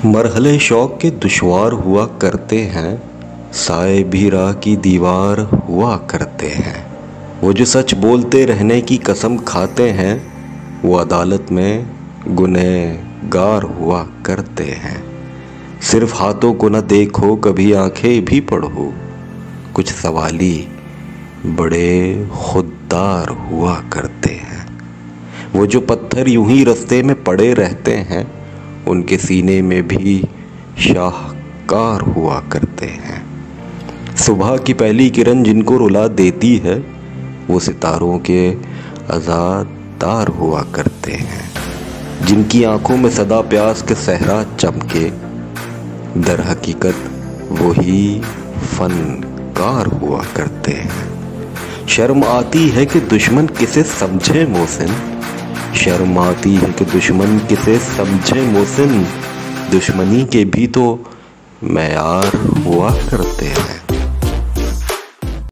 मरहले शौक के दुश्वार हुआ करते हैं, साए भी राह की दीवार हुआ करते हैं। वो जो सच बोलते रहने की कसम खाते हैं, वो अदालत में गुनहगार हुआ करते हैं। सिर्फ हाथों को न देखो, कभी आंखें भी पढ़ो, कुछ सवाली बड़े खुददार हुआ करते हैं। वो जो पत्थर यूं ही रास्ते में पड़े रहते हैं, उनके सीने में भी शाहकार हुआ करते हैं। सुबह की पहली किरण जिनको रुला देती है, वो सितारों के आज़ादार हुआ करते हैं। जिनकी आंखों में सदा प्यास के सहरा चमके, दर हकीकत वही फनकार हुआ करते हैं। शर्म आती है कि दुश्मन किसे समझे मोहसिन, शर्म आती है कि दुश्मन किसे समझे मोहसिन, दुश्मनी के भी तो मेयार हुआ करते हैं।